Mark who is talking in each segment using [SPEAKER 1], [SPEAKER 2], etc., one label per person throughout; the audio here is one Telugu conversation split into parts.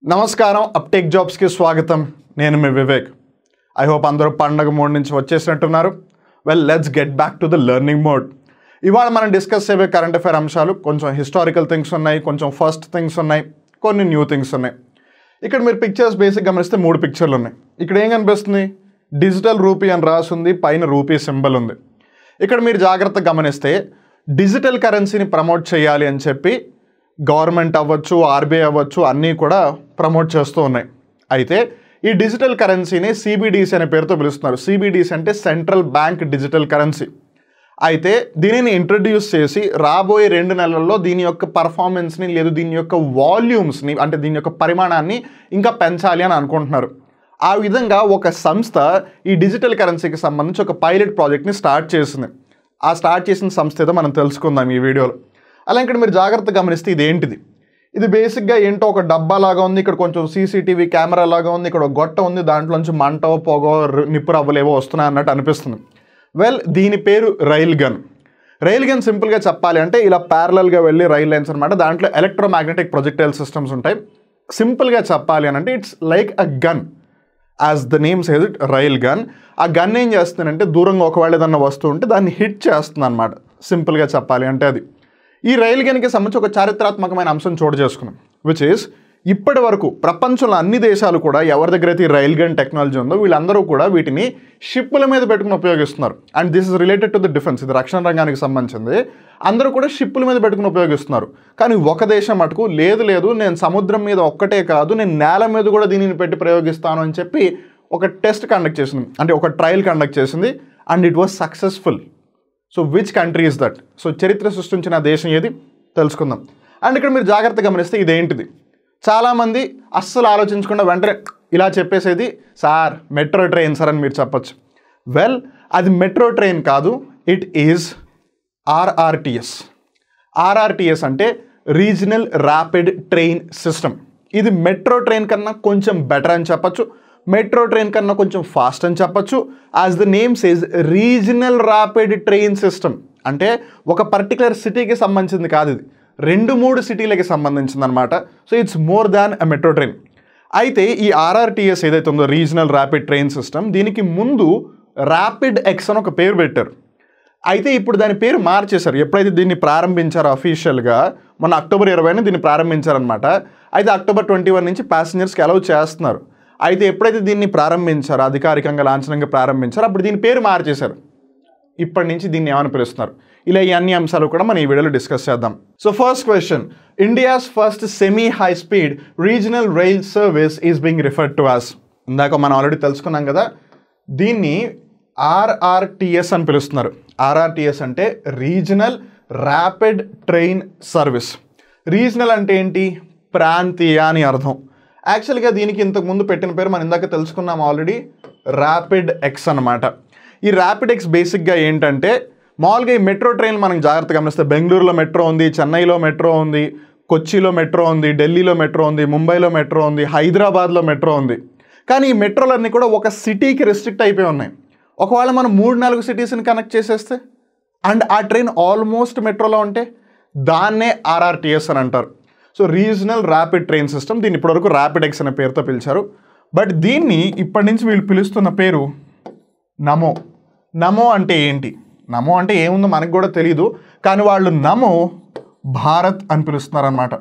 [SPEAKER 1] నమస్కారం అప్టేక్ జాబ్స్ కి స్వాగతం నేను మీ వివేక్ ఐ హోప్ అందరూ పండగ మోడ్ నుంచి వచ్చేసినట్టున్నారు well let's get back to the learning mode ఇవాళ మనం డిస్కస్ చేయబోయే కరెంట్ అఫైర్ అంశాలు కొంచెం హిస్టారికల్ థింగ్స్ ఉన్నాయి కొంచెం ఫస్ట్ థింగ్స్ ఉన్నాయి కొన్ని న్యూ థింగ్స్ ఉన్నాయి ఇక్కడ మీరు పిక్చర్స్ బేసిక్ గమనిస్తే మూడు పిక్చర్లు ఉన్నాయి ఇక్కడ ఏం కనిపిస్తుంది డిజిటల్ రూపీ అని రాసుంది పైన రూపీ సింబల్ ఉంది ఇక్కడ మీరు జాగ్రత్తగా గమనిస్తే డిజిటల్ కరెన్సీని ప్రమోట్ చేయాలి అని చెప్పి గవర్నమెంట్ అవ్వచ్చు ఆర్బీఐ అవ్వచ్చు అన్నీ కూడా ప్రమోట్ చేస్తూ ఉన్నాయి అయితే ఈ డిజిటల్ కరెన్సీని సిబిడిసి అనే పేరుతో పిలుస్తున్నారు సిబిడిసి అంటే సెంట్రల్ బ్యాంక్ డిజిటల్ కరెన్సీ అయితే దీనిని ఇంట్రడ్యూస్ చేసి రాబోయే 2 నెలల్లో దీని యొక్క పర్ఫార్మెన్స్ని లేదు దీని యొక్క వాల్యూమ్స్ని అంటే దీని యొక్క పరిమాణాన్ని ఇంకా పెంచాలి అని అనుకుంటున్నారు ఆ విధంగా ఒక సంస్థ ఈ డిజిటల్ కరెన్సీకి సంబంధించి ఒక పైలట్ ప్రాజెక్ట్ని స్టార్ట్ చేసింది ఆ స్టార్ట్ చేసిన సంస్థ ఏదో మనం తెలుసుకుందాం ఈ వీడియోలో అలా ఇక్కడ మీరు జాగ్రత్తగా గమనిస్తే ఇదేంటిది ఇది బేసిక్గా ఏంటో ఒక డబ్బా లాగా ఉంది ఇక్కడ కొంచెం సీసీటీవీ కెమెరా లాగా ఉంది ఇక్కడ ఒక గొట్ట ఉంది దాంట్లోంచి మంట పొగ నిప్పు రవ్వలేవో వస్తున్నాయి అన్నట్టు అనిపిస్తుంది వెల్ దీని పేరు రైల్ గన్ సింపుల్గా చెప్పాలి అంటే ఇలా ప్యారలల్గా వెళ్ళి రైల్ లైన్స్ అనమాట దాంట్లో ఎలక్ట్రోమాగ్నెటిక్ ప్రొజెక్టైల్ సిస్టమ్స్ ఉంటాయి సింపుల్గా చెప్పాలి అని అంటే it's like a gun as the name says it rail gun ఆ గన్ ఏం చేస్తుందంటే దూరంగా ఒకవేళ ఏదన్నా వస్తువు ఉంటే దాన్ని హిట్ చేస్తుంది అనమాట సింపుల్గా చెప్పాలి అంటే అది ఈ రైల్ గన్కి సంబంధించి ఒక చారిత్రాత్మకమైన అంశం చోటు చేసుకున్నాం విచ్ ఈస్ ఇప్పటి వరకు ప్రపంచంలో అన్ని దేశాలు కూడా ఎవరి దగ్గర అయితే ఈ రైల్ గన్ టెక్నాలజీ ఉందో వీళ్ళందరూ కూడా వీటిని షిప్పుల మీద పెట్టుకుని ఉపయోగిస్తున్నారు and this is related to the defence ఇది రక్షణ రంగానికి సంబంధించింది అందరూ కూడా షిప్పుల మీద పెట్టుకుని ఉపయోగిస్తున్నారు కానీ ఒక దేశం మటుకు లేదు నేను సముద్రం మీద ఒక్కటే కాదు నేను నేల మీద కూడా దీనిని పెట్టి ప్రయోగిస్తాను అని చెప్పి ఒక టెస్ట్ కండక్ట్ చేసింది అంటే ఒక ట్రయల్ కండక్ట్ చేసింది and it was successful so which country is that so చరిత్ర సృష్టించిన దేశం ఏది తెలుసుకుందాం అండ్ ఇక్కడ మీరు జాగ్రత్తగా గమనిస్తే ఇదేంటిది చాలామంది అస్సలు ఆలోచించకుండా వెంటనే ఇలా చెప్పేసేది సార్ మెట్రో ట్రైన్ సార్ అని మీరు చెప్పచ్చు వెల్ అది మెట్రో ట్రైన్ కాదు ఇట్ ఈజ్ ఆర్ఆర్టీఎస్ అంటే రీజనల్ ర్యాపిడ్ ట్రైన్ సిస్టమ్ ఇది మెట్రో ట్రైన్ కన్నా కొంచెం బెటర్ అని చెప్పచ్చు మెట్రో ట్రైన్ కన్నా కొంచెం ఫాస్ట్ అని చెప్పచ్చు as the name says regional rapid train system అంటే ఒక పర్టికులర్ సిటీకి సంబంధించింది కాదు ఇది 2-3 సిటీలకి సంబంధించింది అనమాట so it's more than a metro train అయితే ఈ ఆర్ఆర్టీఎస్ ఏదైతే ఉందో రీజనల్ ర్యాపిడ్ ట్రైన్ సిస్టమ్ దీనికి ముందు ర్యాపిడ్ ఎక్స్ అని ఒక పేరు పెట్టారు అయితే ఇప్పుడు దాని పేరు మార్చేశారు ఎప్పుడైతే దీన్ని ప్రారంభించారో అఫీషియల్గా మొన్న అక్టోబర్ 20ని దీన్ని ప్రారంభించారనమాట అయితే అక్టోబర్ 21 నుంచి ప్యాసింజర్స్కి అలౌ చేస్తున్నారు అయితే ఎప్పుడైతే దీన్ని ప్రారంభించారో అధికారికంగా లాంఛనంగా ప్రారంభించారో అప్పుడు దీని పేరు మార్చేశారు ఇప్పటి నుంచి దీన్ని ఏమని పిలుస్తున్నారు ఇలా ఈ అన్ని అంశాలు కూడా మనం ఈ వీడియోలో డిస్కస్ చేద్దాం so first question India's first semi high speed regional rail service is being referred to as ఇందాక మనం ఆల్రెడీ తెలుసుకున్నాం కదా దీన్ని ఆర్ఆర్టీఎస్ అని పిలుస్తున్నారు ఆర్ఆర్టీఎస్ అంటే regional rapid train service regional అంటే ఏంటి ప్రాంతీయ అని అర్థం యాక్చువల్గా దీనికి ఇంతకుముందు పెట్టిన పేరు మనం ఇందాక తెలుసుకున్నాం ఆల్రెడీ ర్యాపిడ్ ఎక్స్ అనమాట ఈ ర్యాపిడ్ ఎక్స్ బేసిక్గా ఏంటంటే మామూలుగా ఈ మెట్రో ట్రైన్ మనం జాగ్రత్తగా గమనిస్తే బెంగళూరులో మెట్రో ఉంది చెన్నైలో మెట్రో ఉంది కొచ్చిలో మెట్రో ఉంది ఢిల్లీలో మెట్రో ఉంది ముంబైలో మెట్రో ఉంది హైదరాబాద్లో మెట్రో ఉంది కానీ ఈ మెట్రోలన్నీ కూడా ఒక సిటీకి రెస్ట్రిక్ట్ అయిపోయి ఉన్నాయి ఒకవేళ మనం 3-4 సిటీస్ని కనెక్ట్ చేసేస్తే అండ్ ఆ ట్రైన్ ఆల్మోస్ట్ మెట్రోలో ఉంటే దాన్నే ఆర్ఆర్టీఎస్ అని అంటారు so regional rapid train system దీన్ని ఇప్పటివరకు ర్యాపిడ్ ఎక్స్ అనే పేరుతో పిలిచారు బట్ దీన్ని ఇప్పటి నుంచి వీళ్ళు పిలుస్తున్న పేరు నమో అంటే ఏంటి నమో అంటే ఏముందో మనకు కూడా తెలీదు కానీ వాళ్ళు నమో భారత్ అని పిలుస్తున్నారనమాట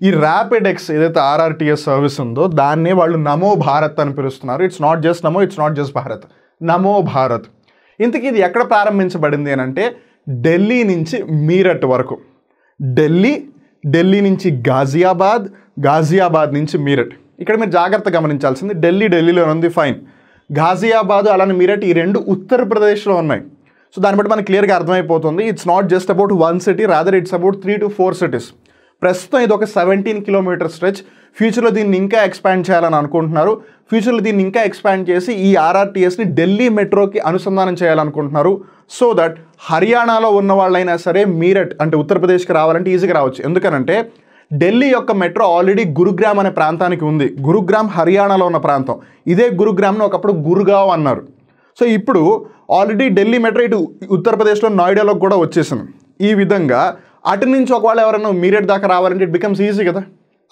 [SPEAKER 1] ఈ ర్యాపిడ్ ఎక్స్ ఏదైతే ఆర్ఆర్టీఎస్ సర్వీస్ ఉందో దాన్నే వాళ్ళు నమో భారత్ అని పిలుస్తున్నారు it's not just Namo it's not just Bharat నమో భారత్ ఇంతకీ ఇది ఎక్కడ ప్రారంభించబడింది అని అంటే ఢిల్లీ నుంచి మీరట్ వరకు ఢిల్లీ నుంచి గాజియాబాద్ నుంచి మీరట్ ఇక్కడ మీరు జాగ్రత్త గమనించాల్సింది ఢిల్లీలో ఉంది ఫైన్ గాజియాబాద్ అలానే మీరట్ ఈ 2 ఉత్తరప్రదేశ్లో ఉన్నాయి సో దాన్ని బట్టి మనకి క్లియర్గా అర్థమైపోతుంది it's not just about 1 city rather it's about 3 to 4 cities ప్రస్తుతం ఇది ఒక 17 కిలోమీటర్ స్ట్రెచ్ ఫ్యూచర్లో దీన్ని ఇంకా ఎక్స్పాండ్ చేయాలని అనుకుంటున్నారు ఫ్యూచర్లో దీన్ని ఇంకా ఎక్స్పాండ్ చేసి ఈ ఆర్ఆర్టీఎస్ని ఢిల్లీ మెట్రోకి అనుసంధానం చేయాలనుకుంటున్నారు సో దట్ హర్యానాలో ఉన్న వాళ్ళైనా సరే మీరట్ అంటే ఉత్తరప్రదేశ్కి రావాలంటే ఈజీగా రావచ్చు ఎందుకనంటే ఢిల్లీ యొక్క మెట్రో ఆల్రెడీ గురుగ్రామ్ అనే ప్రాంతానికి ఉంది గురుగ్రామ్ హర్యానాలో ఉన్న ప్రాంతం ఇదే గురుగ్రామ్ను ఒకప్పుడు గురుగావ్ అన్నారు సో ఇప్పుడు ఆల్రెడీ ఢిల్లీ మెట్రో ఇటు ఉత్తరప్రదేశ్లో నోయిడాలోకి కూడా వచ్చేసింది ఈ విధంగా అటు నుంచి ఒకవేళ ఎవరైనా మీరట్ దాకా రావాలంటే ఇట్ బికమ్స్ ఈజీ కదా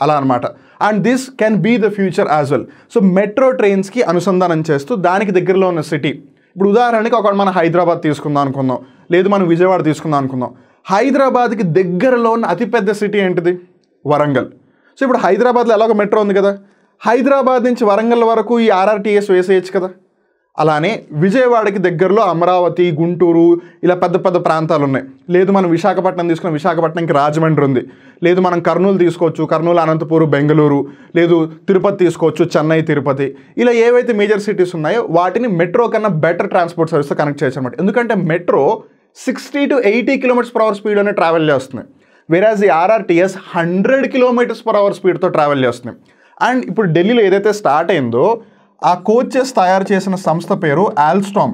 [SPEAKER 1] అలా అనమాట. And this can be the future as well. So metro ట్రైన్స్కి అనుసంధానం చేస్తూ దానికి దగ్గరలో ఉన్న సిటీ, ఇప్పుడు ఉదాహరణకి ఒక మనం హైదరాబాద్ తీసుకుందాం అనుకుందాం, లేదు మనం విజయవాడ తీసుకుందాం అనుకుందాం. హైదరాబాద్కి దగ్గరలో ఉన్న అతిపెద్ద సిటీ ఏంటిది? వరంగల్. సో ఇప్పుడు హైదరాబాద్లో ఎలాగో మెట్రో ఉంది కదా, హైదరాబాద్ నుంచి వరంగల్ వరకు ఈ ఆర్ఆర్టీఎస్ వేసేయచ్చు కదా. అలానే విజయవాడకి దగ్గరలో అమరావతి, గుంటూరు ఇలా పెద్ద పెద్ద ప్రాంతాలు ఉన్నాయి. లేదు మనం విశాఖపట్నం తీసుకున్న విశాఖపట్నంకి రాజమండ్రి ఉంది. లేదు మనం కర్నూలు తీసుకోవచ్చు, కర్నూలు, అనంతపూరు, బెంగళూరు. లేదు తిరుపతి తీసుకోవచ్చు, చెన్నై, తిరుపతి. ఇలా ఏవైతే మేజర్ సిటీస్ ఉన్నాయో వాటిని మెట్రో కన్నా బెటర్ ట్రాన్స్పోర్ట్ సర్వీస్తో కనెక్ట్ చేయొచ్చు అనమాట. ఎందుకంటే మెట్రో 60 to 80 km/h స్పీడ్లోనే ట్రావెల్ చేస్తుంది. వేరాజ్ ఈ ఆర్ఆర్టీఎస్ 100 km/h స్పీడ్తో ట్రావెల్ చేస్తుంది. అండ్ ఇప్పుడు ఢిల్లీలో ఏదైతే స్టార్ట్ అయిందో ఆ కోచెస్ తయారు చేసిన సంస్థ పేరు ఆల్స్టామ్.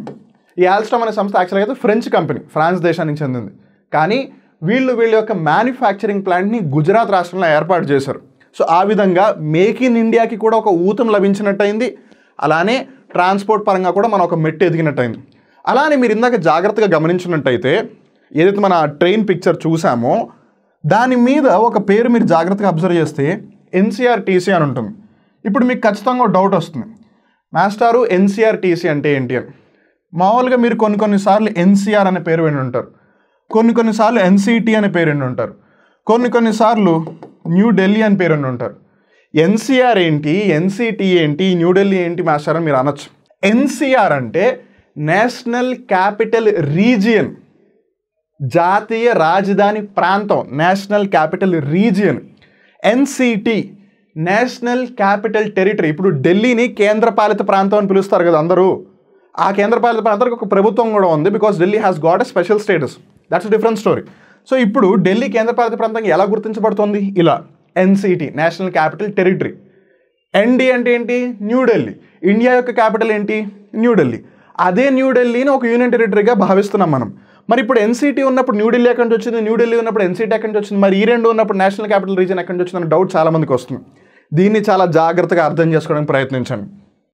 [SPEAKER 1] ఈ ఆల్స్టామ్ అనే సంస్థ యాక్చువల్గా అయితే ఫ్రెంచ్ కంపెనీ, ఫ్రాన్స్ దేశానికి చెందింది. కానీ వీళ్ళ యొక్క మ్యానుఫ్యాక్చరింగ్ ప్లాంట్ని గుజరాత్ రాష్ట్రంలో ఏర్పాటు చేశారు. సో ఆ విధంగా మేక్ ఇన్ ఇండియాకి కూడా ఒక ఊతం లభించినట్టయింది. అలానే ట్రాన్స్పోర్ట్ పరంగా కూడా మనం ఒక మెట్టు ఎదిగినట్టయింది. అలానే మీరు ఇందాక జాగ్రత్తగా గమనించినట్టయితే ఏదైతే మన ట్రైన్ పిక్చర్ చూసామో దాని మీద ఒక పేరు మీరు జాగ్రత్తగా అబ్జర్వ్ చేస్తే ఎన్సీఆర్టీసీ అని ఉంటుంది. ఇప్పుడు మీకు ఖచ్చితంగా డౌట్ వస్తుంది, మాస్టారు ఎన్సీఆర్టీసీ అంటే ఏంటి అని. మామూలుగా మీరు కొన్నిసార్లు ఎన్సీఆర్ అనే పేరు విని ఉంటారు, కొన్నిసార్లు ఎన్సీటీ అనే పేరు విని ఉంటారు, కొన్నిసార్లు న్యూఢిల్లీ అని పేరు విని ఉంటారు. ఎన్సీఆర్ ఏంటి, ఎన్సీటీ ఏంటి, న్యూఢిల్లీ ఏంటి మాస్టర్ అని మీరు అనొచ్చు. ఎన్సీఆర్ అంటే నేషనల్ క్యాపిటల్ రీజియన్, జాతీయ రాజధాని ప్రాంతం, national capital region. NCT national capital territory. ఇప్పుడు ఢిల్లీని కేంద్రపాలిత ప్రాంతం అని పిలుస్తారు కదా అందరూ. ఆ కేంద్రపాలిత ప్రాంతానికి ఒక ప్రభుత్వం కూడా ఉంది, because Delhi has got a special status. That's a different story. So ఇప్పుడు ఢిల్లీ కేంద్రపాలిత ప్రాంతంగా ఎలా గుర్తించబడుతుంది? ఇలా NCT national capital territory. ND అంటే ఏంటి? న్యూఢిల్లీ. ఇండియా యొక్క క్యాపిటల్ ఏంటి? న్యూఢిల్లీ. అదే న్యూఢిల్లీని ఒక యూనియన్ టెరిటరీగా భావిస్తున్నాం మనం. మరి ఇప్పుడు ఎన్సీటీ ఉన్నప్పుడు న్యూఢిల్లీ ఎక్కడి నుంచి వచ్చింది, న్యూఢిల్లీ ఉన్నప్పుడు ఎన్సీటీ ఎక్కడి నుంచి వచ్చింది, మరి ఈ రెండు ఉన్నప్పుడు నేషనల్ క్యాపిటల్ రీజియన్ ఎక్కడి నుంచి వచ్చిందని డౌట్ చాలా మందికి వస్తుంది. దీన్ని చాలా జాగ్రత్తగా అర్థం చేసుకోవడానికి ప్రయత్నించండి.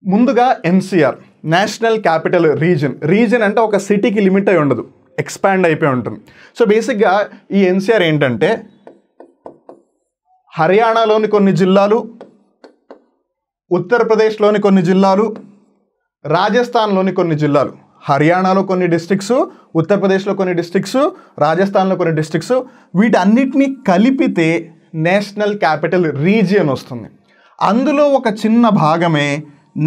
[SPEAKER 1] ముందుగా NCR national capital region. Region అంటే ఒక సిటీకి లిమిట్ అయి ఉండదు, ఎక్స్పాండ్ అయిపోయి ఉంటుంది. సో బేసిక్గా ఈ ఎన్సీఆర్ ఏంటంటే హర్యానాలోని కొన్ని జిల్లాలు, ఉత్తరప్రదేశ్లోని కొన్ని జిల్లాలు, రాజస్థాన్లోని కొన్ని జిల్లాలు. హర్యానాలో కొన్ని డిస్ట్రిక్ట్స్, ఉత్తరప్రదేశ్లో కొన్ని డిస్ట్రిక్ట్స్, రాజస్థాన్లో కొన్ని డిస్ట్రిక్ట్స్, వీటన్నిటినీ కలిపితే నేషనల్ క్యాపిటల్ రీజియన్ వస్తుంది. అందులో ఒక చిన్న భాగమే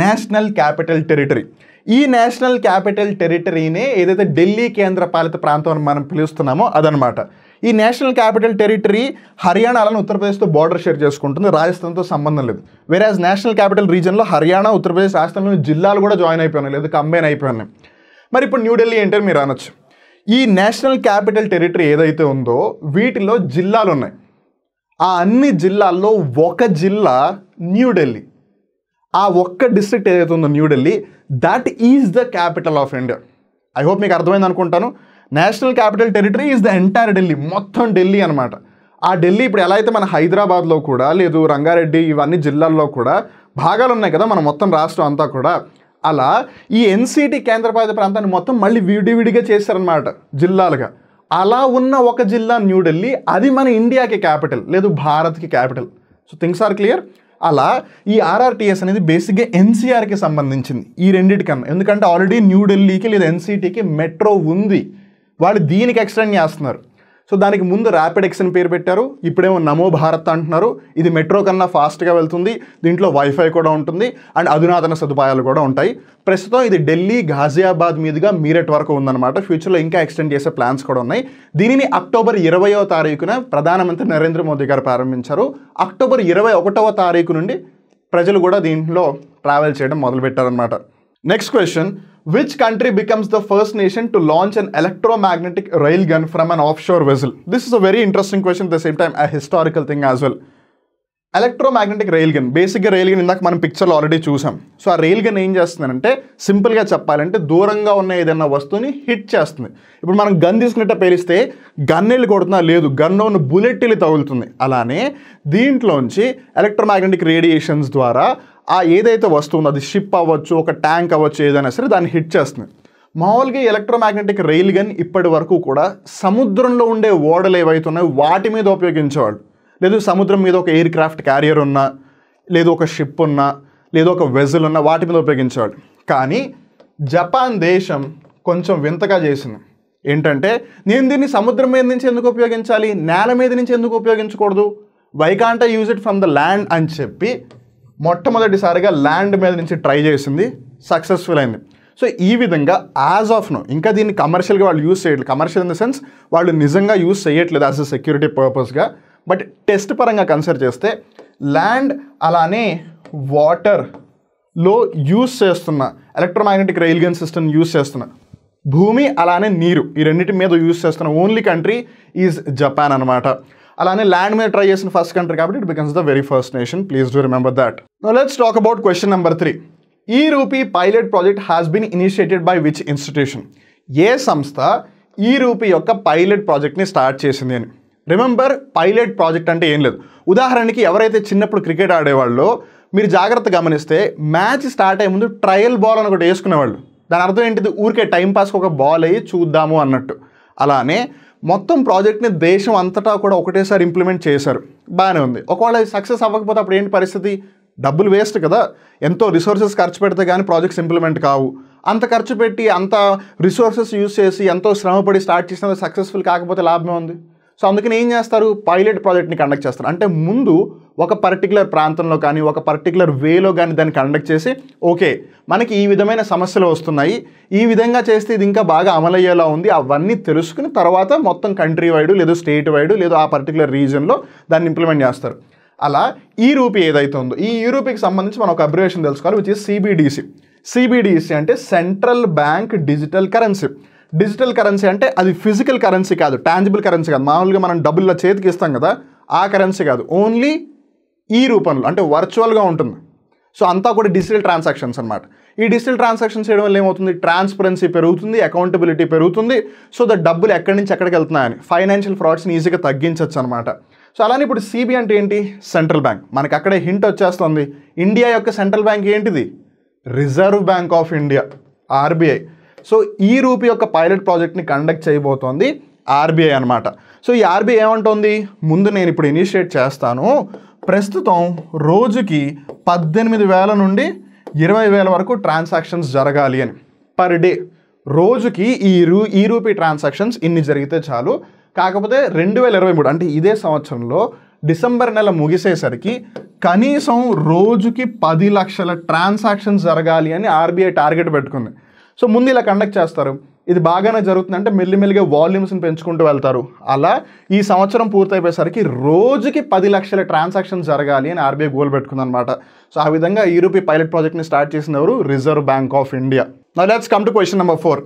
[SPEAKER 1] నేషనల్ క్యాపిటల్ టెరిటరీ. ఈ నేషనల్ క్యాపిటల్ టెరిటరీనే ఏదైతే ఢిల్లీ కేంద్రపాలిత ప్రాంతం అని మనం పిలుస్తున్నామో అదనమాట. ఈ నేషనల్ క్యాపిటల్ టెరిటరీ హర్యానాలను ఉత్తరప్రదేశ్తో బార్డర్ షేర్ చేసుకుంటుంది, రాజస్థాన్తో సంబంధం లేదు. వేరాజ్ నేషనల్ క్యాపిటల్ రీజియన్లో హర్యానా, ఉత్తరప్రదేశ్, రాజస్థాన్లోని జిల్లాలు కూడా జాయిన్ అయిపోయినాయి, లేదా కంబైన్ అయిపోయినాయి. మరి ఇప్పుడు న్యూఢిల్లీ ఏంటని మీరు అనొచ్చు. ఈ నేషనల్ క్యాపిటల్ టెరిటరీ ఏదైతే ఉందో వీటిలో జిల్లాలు ఉన్నాయి. ఆ అన్ని జిల్లాల్లో ఒక జిల్లా న్యూఢిల్లీ. ఆ ఒక్క డిస్ట్రిక్ట్ ఏదైతే ఉందో New Delhi, that is the capital of India. I hope మీకు అర్థమైంది అనుకుంటాను. National capital territory is the entire Delhi, మొత్తం ఢిల్లీ అనమాట. ఆ ఢిల్లీ ఇప్పుడు ఎలా అయితే మన హైదరాబాద్లో కూడా, లేదు రంగారెడ్డి, ఇవన్నీ జిల్లాల్లో కూడా భాగాలు ఉన్నాయి కదా, మన మొత్తం రాష్ట్రం అంతా కూడా. అలా ఈ ఎన్సీటీ కేంద్రపాలిత ప్రాంతాన్ని మొత్తం మళ్ళీ విడివిడిగా చేశారనమాట జిల్లాలుగా. అలా ఉన్న ఒక జిల్లా న్యూఢిల్లీ, అది మన ఇండియాకి క్యాపిటల్, లేదు భారత్కి capital. So things are clear. అలా ఈ ఆర్ఆర్టీఎస్ అనేది బేసిక్గా ఎన్సీఆర్కి సంబంధించింది, ఈ రెండింటికన్నా. ఎందుకంటే ఆల్రెడీ న్యూఢిల్లీకి లేదా ఎన్సీటీకి మెట్రో ఉంది, వాళ్ళు దీనికి ఎక్స్టెండ్ చేస్తున్నారు. సో దానికి ముందు ర్యాపిడ్ ఎక్స్ అని పేరు పెట్టారు, ఇప్పుడేమో నమో భారత్ అంటున్నారు. ఇది మెట్రో కన్నా ఫాస్ట్గా వెళ్తుంది, దీంట్లో వైఫై కూడా ఉంటుంది అండ్ అధునాతన సదుపాయాలు కూడా ఉంటాయి. ప్రస్తుతం ఇది ఢిల్లీ, ఘాజియాబాద్ మీదుగా మీరట్ వరకు ఉందన్నమాట. ఫ్యూచర్లో ఇంకా ఎక్స్టెండ్ చేసే ప్లాన్స్ కూడా ఉన్నాయి. దీనిని అక్టోబర్ 20వ తారీఖున ప్రధానమంత్రి నరేంద్ర మోదీ గారు ప్రారంభించారు. అక్టోబర్ 21వ తారీఖు నుండి ప్రజలు కూడా దీంట్లో ట్రావెల్ చేయడం మొదలుపెట్టారనమాట. Next question, which country becomes the first nation to launch an electromagnetic rail gun from an offshore vessel? This is a very interesting question, at the same time a historical thing as well. Electromagnetic rail gun, బేసిక్గా రైల్ గన్ ఇందాక మనం పిక్చర్లో ఆల్రెడీ చూసాం. సో ఆ రైల్ గన్ ఏం చేస్తుందంటే, సింపుల్గా చెప్పాలంటే దూరంగా ఉన్న ఏదైనా వస్తువుని హిట్ చేస్తుంది. ఇప్పుడు మనం గన్ తీసుకున్నట్టు పేలిస్తే గన్ వెళ్ళి కొడుతున్నా, లేదు గన్లో ఉన్న బుల్లెట్ వెళ్ళి తగులుతుంది. అలానే దీంట్లోంచి ఎలక్ట్రోమాగ్నెటిక్ రేడియేషన్స్ ద్వారా ఆ ఏదైతే వస్తుందో, అది షిప్ అవ్వచ్చు, ఒక ట్యాంక్ అవ్వచ్చు, ఏదైనా సరే దాన్ని హిట్ చేస్తుంది. మామూలుగా ఎలక్ట్రోమాగ్నెటిక్ రైల్ గన్ ఇప్పటి వరకు కూడా సముద్రంలో ఉండే ఓడలు ఏవైతే ఉన్నాయో వాటి మీద ఉపయోగించేవాళ్ళు, లేదు సముద్రం మీద ఒక ఎయిర్ క్రాఫ్ట్ క్యారియర్ ఉన్నా, లేదు ఒక షిప్ ఉన్నా, లేదు ఒక వెజల్ ఉన్నా వాటి మీద ఉపయోగించేవాడు. కానీ జపాన్ దేశం కొంచెం వింతగా చేసింది. ఏంటంటే నేను దీన్ని సముద్రం మీద నుంచి ఎందుకు ఉపయోగించాలి, నేల మీద నుంచి ఎందుకు ఉపయోగించకూడదు, why can't I use it from the land అని చెప్పి మొట్టమొదటిసారిగా ల్యాండ్ మీద నుంచి ట్రై చేసింది, సక్సెస్ఫుల్ అయింది. సో ఈ విధంగా యాజ్ ఆఫ్ నో ఇంకా దీన్ని కమర్షియల్గా వాళ్ళు యూజ్ చేయట్లేదు. కమర్షియల్ ఇన్ ద సెన్స్ వాళ్ళు నిజంగా యూజ్ చేయట్లేదు యాజ్ అ సెక్యూరిటీ పర్పస్గా. బట్ టెస్ట్ పరంగా కన్సిడర్ చేస్తే ల్యాండ్ అలానే వాటర్లో యూజ్ చేస్తున్న electromagnetic rail gun system use చేస్తున్న భూమి అలానే నీరు ఈ రెండింటి మీద యూజ్ చేస్తున్న ఓన్లీ కంట్రీ ఈజ్ జపాన్ అనమాట. అలానే ల్యాండ్ మీద ట్రై చేసిన ఫస్ట్ కంట్రీ కాబట్టి it becomes the very first nation. Please do remember that. Now let's talk about question number 3. ఈ rupee pilot project has been initiated by which institution? ఏ సంస్థ ఈ రూపీ యొక్క పైలట్ ప్రాజెక్ట్ని స్టార్ట్ చేసింది అని. రిమెంబర్, పైలట్ ప్రాజెక్ట్ అంటే ఏం లేదు. ఉదాహరణకి ఎవరైతే చిన్నప్పుడు క్రికెట్ ఆడేవాళ్ళో మీరు జాగ్రత్త గమనిస్తే మ్యాచ్ స్టార్ట్ అయ్యే ముందు ట్రయల్ బాల్ అని ఒకటి వేసుకునేవాళ్ళు. దాని అర్థం ఏంటిది, ఊరికే టైంపాస్కి ఒక బాల్ అయ్యి చూద్దాము అన్నట్టు. అలానే మొత్తం ప్రాజెక్ట్ని దేశం అంతటా కూడా ఒకటేసారి ఇంప్లిమెంట్ చేశారు, బాగానే ఉంది. ఒకవేళ సక్సెస్ అవ్వకపోతే అప్పుడు ఏంటి పరిస్థితి, డబ్బులు వేస్ట్ కదా. ఎంతో రిసోర్సెస్ ఖర్చు పెడితే కానీ ప్రాజెక్ట్స్ ఇంప్లిమెంట్ కావు. అంత ఖర్చు పెట్టి అంత రిసోర్సెస్ యూజ్ చేసి ఎంతో శ్రమపడి స్టార్ట్ చేసిన సక్సెస్ఫుల్ కాకపోతే లాభమే ఉంది. సో అందుకని ఏం చేస్తారు, పైలట్ ప్రాజెక్ట్ని కండక్ట్ చేస్తారు. అంటే ముందు ఒక పర్టికులర్ ప్రాంతంలో కానీ ఒక పర్టికులర్ వేలో కానీ దాన్ని కండక్ట్ చేసి ఓకే మనకి ఈ విధమైన సమస్యలు వస్తున్నాయి, ఈ విధంగా చేస్తే ఇది ఇంకా బాగా అమలయ్యేలా ఉంది, అవన్నీ తెలుసుకుని తర్వాత మొత్తం కంట్రీ వైడ్ లేదు స్టేట్ వైడ్ లేదు ఆ పర్టికులర్ రీజన్లో దాన్ని ఇంప్లిమెంట్ చేస్తారు. అలా ఈ రూపీ ఏదైతే ఉందో ఈ రూపీకి సంబంధించి మనం ఒక అబ్రివేషన్ తెలుసుకోవాలి, విచ్ ఈస్ సిబిడిసి. సిబిడిసి అంటే central bank digital currency. Digital currency అంటే అది ఫిజికల్ కరెన్సీ కాదు, టాంజిబుల్ కరెన్సీ కాదు. మామూలుగా మనం డబ్బుల్లో చేతికి ఇస్తాం కదా ఆ కరెన్సీ కాదు, ఓన్లీ ఈ రూపంలో అంటే వర్చువల్గా ఉంటుంది. సో అంతా కూడా డిజిటల్ ట్రాన్సాక్షన్స్ అనమాట. ఈ డిజిటల్ ట్రాన్సాక్షన్స్ చేయడం వల్ల ఏమవుతుంది, ట్రాన్స్పరెన్సీ పెరుగుతుంది, అకౌంటబిలిటీ పెరుగుతుంది. సో ద డబ్బులు ఎక్కడి నుంచి ఎక్కడికి వెళ్తున్నాయని ఫైనాన్షియల్ ఫ్రాడ్స్ని ఈజీగా తగ్గించవచ్చు అనమాట. సో అలానే ఇప్పుడు సిబి అంటే ఏంటి, సెంట్రల్ బ్యాంక్. మనకి అక్కడే హింట్ వచ్చేస్తుంది. ఇండియా యొక్క సెంట్రల్ బ్యాంక్ ఏంటిది, reserve Bank of India, RBI. So ఈ రూపీ యొక్క పైలట్ ప్రాజెక్ట్ని కండక్ట్ చేయబోతోంది ఆర్బీఐ అనమాట. సో ఈ ఆర్బీఐ ఏమంటుంది, ముందు నేను ఇప్పుడు ఇనిషియేట్ చేస్తాను, ప్రస్తుతం రోజుకి 18,000 నుండి 20,000 వరకు ట్రాన్సాక్షన్స్ జరగాలి అని పర్ డే. రోజుకి ఈ రూపీ ట్రాన్సాక్షన్స్ ఇన్ని జరిగితే చాలు. కాకపోతే 2023 అంటే ఇదే సంవత్సరంలో డిసెంబర్ నెల ముగిసేసరికి కనీసం రోజుకి 10 లక్షల ట్రాన్సాక్షన్స్ జరగాలి అని ఆర్బీఐ టార్గెట్ పెట్టుకుంది. సో ముందు ఇలా కండక్ట్ చేస్తారు, ఇది బాగానే జరుగుతుందంటే మెల్లిమెల్లిగా వాల్యూమ్స్ని పెంచుకుంటూ వెళ్తారు. అలా ఈ సంవత్సరం పూర్తయిపోయేసరికి రోజుకి 10 లక్షల ట్రాన్సాక్షన్స్ జరగాలి అని ఆర్బీఐ గోల్ పెట్టుకుందనమాట. సో ఆ విధంగా ఈ రూపీ పైలట్ ప్రాజెక్ట్ని స్టార్ట్ చేసిన ఎవరు, Reserve Bank of India. Now let's come to question number 4.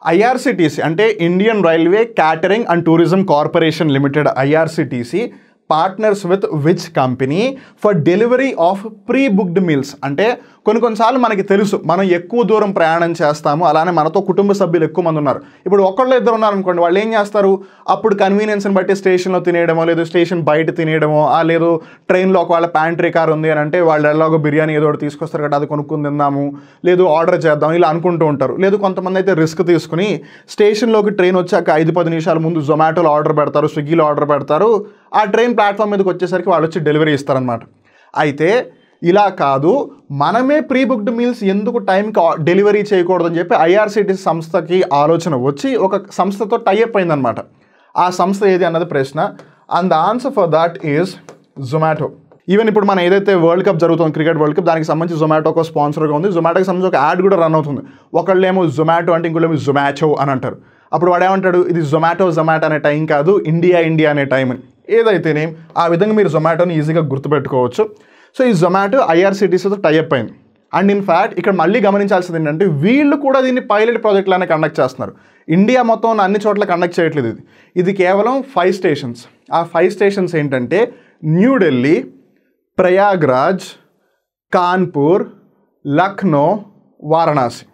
[SPEAKER 1] IRCTC అంటే Indian Railway Catering and Tourism Corporation Limited, IRCTC partners with which company for delivery of pre booked meals. అంటే కొన్నిసార్లు మనకి తెలుసు మనం ఎక్కువ దూరం ప్రయాణం చేస్తాము, అలానే మనతో కుటుంబ సభ్యులు ఎక్కువ మంది ఉన్నారు. ఇప్పుడు ఒకళ్ళు ఇద్దరు ఉన్నారనుకోండి, వాళ్ళు ఏం చేస్తారు, అప్పుడు కన్వీనియన్స్ని బట్టి స్టేషన్లో తినేయడమో లేదు స్టేషన్ బయట తినేయడమో, లేదు ట్రైన్లో ఒకవేళ ప్యాంట్రీ కార్ ఉంది అని అంటే వాళ్ళు ఎలాగో బిర్యానీ ఏదో ఒకటి తీసుకొస్తారు కదా అది కొనుక్కుని తిందాము, లేదు ఆర్డర్ చేద్దాం ఇలా అనుకుంటూ ఉంటారు. లేదు కొంతమంది అయితే రిస్క్ తీసుకుని స్టేషన్లోకి ట్రైన్ వచ్చాక 5-10 నిమిషాల ముందు జొమాటోలో ఆర్డర్ పెడతారు, స్విగ్గీలో ఆర్డర్ పెడతారు, ఆ ట్రైన్ ప్లాట్ఫామ్ మీదకి వచ్చేసరికి వాళ్ళు వచ్చి డెలివరీ ఇస్తారనమాట. అయితే ఇలా కాదు, మనమే ప్రీ బుక్డ్ మీల్స్ ఎందుకు టైంకి డెలివరీ చేయకూడదని చెప్పి ఐఆర్సిటీసీ సంస్థకి ఆలోచన వచ్చి ఒక సంస్థతో టైఅప్ అయిందనమాట. ఆ సంస్థ ఏది అన్నది ప్రశ్న. And the answer for that is Zomato. Even ఇప్పుడు మనం ఏదైతే వరల్డ్ కప్ జరుగుతుంది, క్రికెట్ వరల్డ్ కప్, దానికి సంబంధించి జొమాటో ఒక స్పాన్సర్గా ఉంది. జొమాటోకి సంబంధించి ఒక యాడ్ కూడా రన్ అవుతుంది. ఒకళ్ళేమో జొమాటో అంటే ఇంకోళ్ళేమో జొమాటో అని అంటారు. అప్పుడు వాడు ఏమంటాడు, ఇది జొమాటో అనే టైం కాదు, ఇండియా అనే టైం అని. ఏదైతేనే ఆ విధంగా మీరు జొమాటోని ఈజీగా గుర్తుపెట్టుకోవచ్చు. సో ఈ జొమాటో ఐఆర్సిటీసీతో టైఅప్ అయింది. అండ్ ఇన్ఫ్యాక్ట్ ఇక్కడ మళ్ళీ గమనించాల్సింది ఏంటంటే వీళ్ళు కూడా దీన్ని పైలట్ ప్రాజెక్ట్లానే కండక్ట్ చేస్తున్నారు. ఇండియా మొత్తం అన్ని చోట్ల కండక్ట్ చేయట్లేదు. ఇది కేవలం 5 స్టేషన్స్. ఆ 5 స్టేషన్స్ ఏంటంటే న్యూఢిల్లీ, ప్రయాగ్రాజ్, కాన్పూర్, లక్నో, వారణాసి.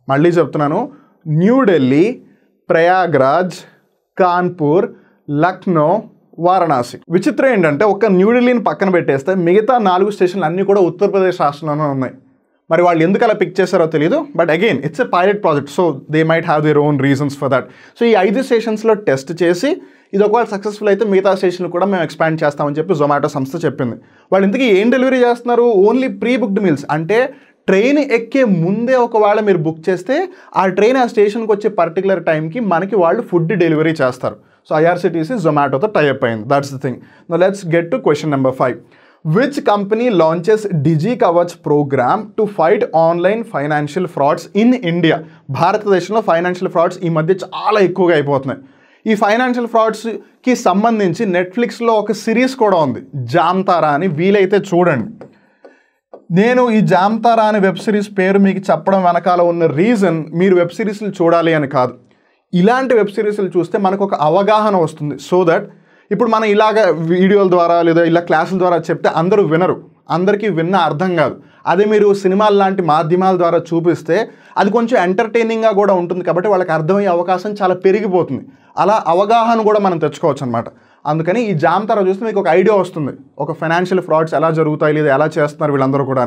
[SPEAKER 1] మళ్ళీ చెప్తున్నాను, న్యూఢిల్లీ, ప్రయాగ్రాజ్, కాన్పూర్, లక్నో, వారణాసి. విచిత్రం ఏంటంటే ఒక్క న్యూఢిల్లీని పక్కన పెట్టేస్తే మిగతా 4 స్టేషన్లు అన్నీ కూడా ఉత్తరప్రదేశ్ రాష్ట్రంలోనే ఉన్నాయి. మరి వాళ్ళు ఎందుకు అలా పిక్ చేశారో తెలియదు, but again it's a pilot project, so they might have their own reasons for that. So ఈ 5 స్టేషన్స్లో టెస్ట్ చేసి ఇది ఒకవేళ సక్సెస్ఫుల్ అయితే మిగతా స్టేషన్లు కూడా మేము ఎక్స్పాండ్ చేస్తామని చెప్పి జొమాటో సంస్థ చెప్పింది. వాళ్ళు ఇంతకీ ఏం డెలివరీ చేస్తున్నారు? Only pre booked meals. అంటే ట్రైన్ ఎక్కే ముందే ఒకవేళ మీరు బుక్ చేస్తే ఆ ట్రైన్ ఆ స్టేషన్కి వచ్చే పర్టికులర్ టైంకి మనకి వాళ్ళు ఫుడ్ డెలివరీ చేస్తారు. సో ఐఆర్సిటీసీ జొమాటోతో టైఅప్ అయింది. That's the thing. Now let's get to question number 5. Which company launches DigiKavach program to fight online financial frauds in India? భారతదేశంలో ఫైనాన్షియల్ ఫ్రాడ్స్ ఈ మధ్య చాలా ఎక్కువగా అయిపోతున్నాయి. ఈ ఫైనాన్షియల్ ఫ్రాడ్స్కి సంబంధించి నెట్ఫ్లిక్స్లో ఒక సిరీస్ కూడా ఉంది, జామ్తారా అని. వీలైతే చూడండి. నేను ఈ జామ్తారా అనే వెబ్ సిరీస్ పేరు మీకు చెప్పడం వెనకాల ఉన్న రీజన్ మీరు వెబ్ సిరీస్లు చూడాలి అని కాదు. ఇలాంటి వెబ్ సిరీస్లు చూస్తే మనకు ఒక అవగాహన వస్తుంది. సో దట్ ఇప్పుడు మనం ఇలాగ వీడియోల ద్వారా లేదా ఇలా క్లాసుల ద్వారా చెప్తే అందరూ వినరు, అందరికీ విన్న అర్థం కాదు. అదే మీరు సినిమాల లాంటి మాధ్యమాల ద్వారా చూపిస్తే అది కొంచెం ఎంటర్టైనింగ్గా కూడా ఉంటుంది, కాబట్టి వాళ్ళకి అర్థమయ్యే అవకాశం చాలా పెరిగిపోతుంది. అలా అవగాహన కూడా మనం తెచ్చుకోవచ్చు అనమాట. అందుకని ఈ జామ్తారా చూస్తే మీకు ఒక ఐడియా వస్తుంది, ఒక ఫైనాన్షియల్ ఫ్రాడ్స్ ఎలా జరుగుతాయి లేదా ఎలా చేస్తున్నారు వీళ్ళందరూ కూడా.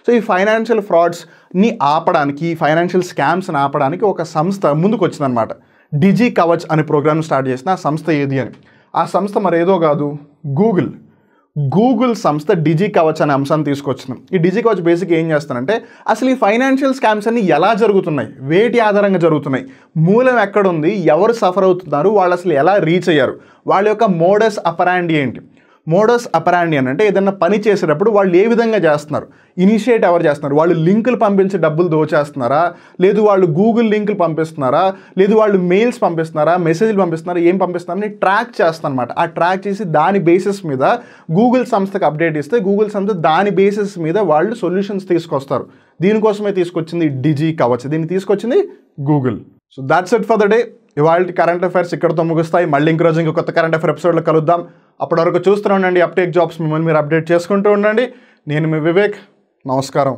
[SPEAKER 1] సో ఈ ఫైనాన్షియల్ ఫ్రాడ్స్ని ఆపడానికి, ఈ ఫైనాన్షియల్ స్కామ్స్ని ఆపడానికి ఒక సంస్థ ముందుకు వచ్చిందనమాట. డిజికవచ్ అనే ప్రోగ్రామ్ స్టార్ట్ చేసిన ఆ సంస్థ ఏది అని. ఆ సంస్థ మరేదో కాదు, గూగుల్ సంస్థ డిజికవచ్ అనే అంశాన్ని తీసుకొచ్చింది. ఈ డిజికవచ్ బేసిక్ ఏం చేస్తానంటే అసలు ఈ ఫైనాన్షియల్ స్కామ్స్ అన్ని ఎలా జరుగుతున్నాయి, వేటి ఆధారంగా జరుగుతున్నాయి, మూలం ఎక్కడుంది, ఎవరు సఫర్ అవుతున్నారు, వాళ్ళు అసలు ఎలా రీచ్ అయ్యారు, వాళ్ళ యొక్క మోడస్ అపరాండి ఏంటి. మోడస్ అపరాండి అని అంటే ఏదైనా పని చేసేటప్పుడు వాళ్ళు ఏ విధంగా చేస్తున్నారు, ఇనిషియేట్ ఎవరు చేస్తున్నారు, వాళ్ళు లింకులు పంపించి డబ్బులు దోచేస్తున్నారా, లేదు వాళ్ళు గూగుల్ లింకులు పంపిస్తున్నారా, లేదు వాళ్ళు మెయిల్స్ పంపిస్తున్నారా, మెసేజ్లు పంపిస్తున్నారా, ఏం పంపిస్తున్నారని ట్రాక్ చేస్తారనమాట. ఆ ట్రాక్ చేసి దాని బేసిస్ మీద గూగుల్ సంస్థకు అప్డేట్ ఇస్తే గూగుల్ సంస్థ దాని బేసిస్ మీద వాళ్ళు సొల్యూషన్స్ తీసుకొస్తారు. దీనికోసమే తీసుకొచ్చింది డిజికవచ్, దీన్ని తీసుకొచ్చింది Google. So that's it for the day. ఇవాళ కరెంట్ అఫైర్స్ ఇక్కడతో ముగుస్తాయి. మళ్ళీ ఇంకో రోజు ఇంకో కొత్త కరెంట్ అఫైర్ ఎపిసోడ్లో కలుద్దాం. అప్పటి వరకు చూస్తూనే ఉండండి అప్టేక్ జాబ్స్, మిమ్మల్ని మీరు అప్డేట్ చేసుకుంటూ ఉండండి. నేను మీ వివేక్. నమస్కారం.